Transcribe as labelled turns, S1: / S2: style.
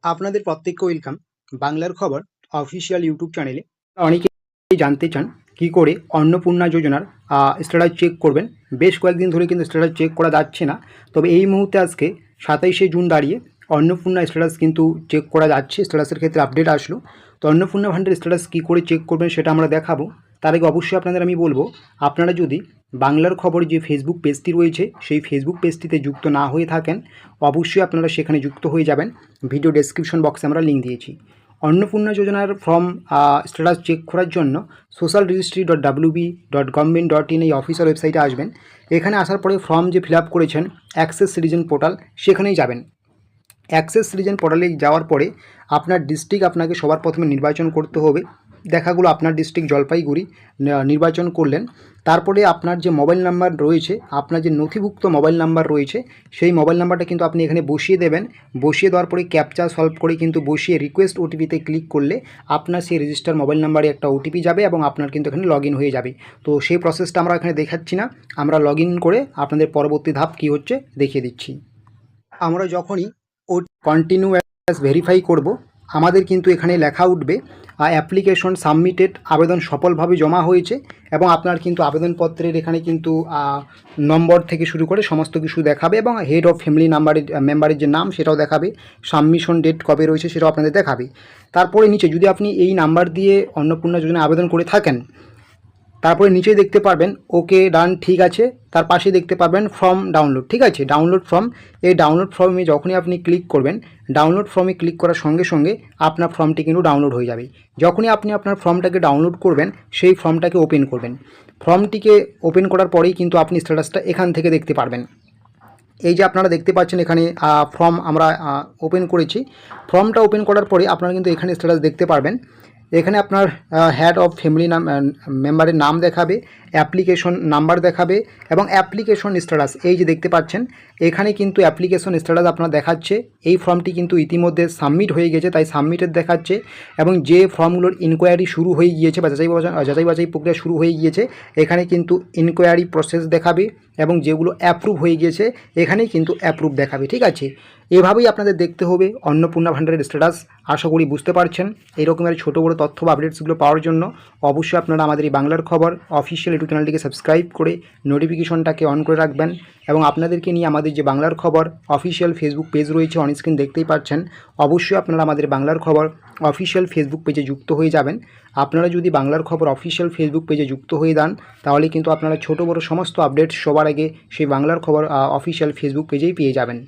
S1: আপনাদের প্রত্যেককে ওয়েলকাম বাংলার খবর অফিসিয়াল ইউটিউব চ্যানেলে। অনেকেই জানতে চান কি করে অন্নপূর্ণা যোজনার স্ট্যাটাস চেক করবেন। বেশ কয়েকদিন ধরে কিন্তু স্ট্যাটাস চেক করা যাচ্ছে না, তবে এই মুহূর্তে আজকে 27শে জুন দাঁড়িয়ে অন্নপূর্ণা স্ট্যাটাস কিন্তু চেক করা যাচ্ছে। স্ট্যাটাসের ক্ষেত্রে আপডেট আসলো, তো অন্নপূর্ণা ভান্ডারের স্ট্যাটাস কী করে চেক করবেন সেটা আমরা দেখাবো। তার আগে অবশ্যই আপনাদের আমি বলবো, আপনারা যদি বাংলার খবর যে ফেসবুক পেজটি রয়েছে সেই ফেসবুক পেজটিতে যুক্ত না হয়ে থাকেন, অবশ্যই আপনারা সেখানে যুক্ত হয়ে যাবেন। ভিডিও ডেসক্রিপশন বক্সে আমরা লিঙ্ক দিয়েছি। অন্নপূর্ণা যোজনার ফর্ম স্ট্যাটাস চেক করার জন্য socialregistry.wb.government.in এই অফিসিয়াল ওয়েবসাইটে আসবেন। এখানে আসার পরে ফর্ম যে ফিল আপ করেছেন অ্যাক্সেস সিটিজেন পোর্টাল সেখানেই যাবেন। অ্যাক্সেস সিটিজেন পোর্টালে যাওয়ার পরে আপনার ডিস্ট্রিক্ট আপনাকে সবার প্রথমে নির্বাচন করতে হবে। দেখাগুলো আপনার ডিস্ট্রিক্ট জলপাইগুড়ি নির্বাচন করলেন। তারপরে আপনার যে মোবাইল নাম্বার রয়েছে, আপনার যে নথিভুক্ত মোবাইল নাম্বার রয়েছে সেই মোবাইল নাম্বারটা কিন্তু আপনি এখানে বসিয়ে দেবেন। বসিয়ে দেওয়ার পরে ক্যাপচা সলভ করে কিন্তু বসিয়ে রিকোয়েস্ট ওটিপিতে ক্লিক করলে আপনার সেই রেজিস্টার মোবাইল নাম্বারে একটা ওটিপি যাবে এবং আপনার কিন্তু এখানে লগ ইন হয়ে যাবে। তো সেই প্রসেসটা আমরা এখানে দেখাচ্ছি না, আমরা লগ ইন করে আপনাদের পরবর্তী ধাপ কী হচ্ছে দেখিয়ে দিচ্ছি। আমরা যখনই কন্টিনিউ অ্যাজ ভেরিফাই করব, আমাদের কিন্তু এখানে লেখা উঠবে অ্যাপ্লিকেশন সাবমিটেড, আবেদন সফলভাবে জমা হয়েছে এবং আপনার কিন্তু আবেদনপত্রের এখানে কিন্তু নম্বর থেকে শুরু করে সমস্ত কিছু দেখাবে এবং হেড অফ ফ্যামিলি মেম্বারের যে নাম সেটাও দেখাবে। সাবমিশন ডেট কবে রয়েছে সেটাও আপনাদের দেখাবে। তারপরে নিচে যদি আপনি এই নাম্বার দিয়ে অন্নপূর্ণা যোজনা আবেদন করে থাকেন, তারপরে নিচেই দেখতে পারবেন ওকে ডান ঠিক আছে, তার পাশে দেখতে পারবেন ফর্ম ডাউনলোড, ঠিক আছে, ডাউনলোড ফর্ম। এই ডাউনলোড ফর্মে যখনই আপনি ক্লিক করবেন, ডাউনলোড ফর্মে ক্লিক করার সঙ্গে সঙ্গে আপনার ফর্মটি কিন্তু ডাউনলোড হয়ে যাবে। যখনই আপনি আপনার ফর্মটাকে ডাউনলোড করবেন সেই ফর্মটাকে ওপেন করবেন। ফর্মটিকে ওপেন করার পরেই কিন্তু আপনি স্ট্যাটাসটা এখান থেকে দেখতে পারবেন। এই যে আপনারা দেখতে পাচ্ছেন এখানে ফর্ম আমরা ওপেন করেছি। ফর্মটা ওপেন করার পরে আপনারা কিন্তু এখানে স্ট্যাটাস দেখতে পারবেন। এখানে আপনার হেড অফ ফ্যামিলি মেম্বারের নাম দেখাবে, অ্যাপ্লিকেশন নাম্বার দেখাবে এবং অ্যাপ্লিকেশন স্ট্যাটাস এই যে দেখতে পাচ্ছেন এখানে কিন্তু অ্যাপ্লিকেশন স্ট্যাটাস আপনার দেখাচ্ছে। এই ফর্মটি কিন্তু ইতিমধ্যে সাবমিট হয়ে গেছে, তাই সাবমিটেড দেখাচ্ছে। এবং যে ফর্মগুলোর ইনকোয়ারি শুরু হয়ে গিয়েছে বা যাচাই বাছাই প্রক্রিয়া শুরু হয়ে গিয়েছে এখানে কিন্তু ইনকোয়ারি প্রসেস দেখাবে এবং যেগুলো অ্যাপ্রুভ হয়ে গিয়েছে এখানেই কিন্তু অ্যাপ্রুভ দেখাবে, ঠিক আছে। এভাবেই আপনাদের দেখতে হবে অন্নপূর্ণা ভান্ডারের স্ট্যাটাস। আশা করি বুঝতে পারছেন। এই রকমের ছোটো বড়ো তথ্য বা আপডেটসগুলো পাওয়ার জন্য অবশ্যই আপনারা আমাদের এই বাংলার খবর অফিসিয়াল ইউটিউব চ্যানেলটিকে সাবস্ক্রাইব করে নোটিফিকেশনটাকে অন করে রাখবেন। এবং আপনাদেরকে নিয়ে আমাদের যে বাংলার খবর অফিসিয়াল ফেসবুক পেজ রয়েছে, অন স্ক্রিন দেখতেই পাচ্ছেন, অবশ্যই আপনারা আমাদের বাংলার খবর অফিসিয়াল ফেসবুক পেজে যুক্ত হয়ে যাবেন। আপনারা যদি বাংলার খবর অফিসিয়াল ফেসবুক পেজে যুক্ত হয়ে যান তাহলে কিন্তু আপনারা ছোটো বড়ো সমস্ত আপডেট সবার আগে সেই বাংলার খবর অফিসিয়াল ফেসবুক পেজেই পেয়ে যাবেন।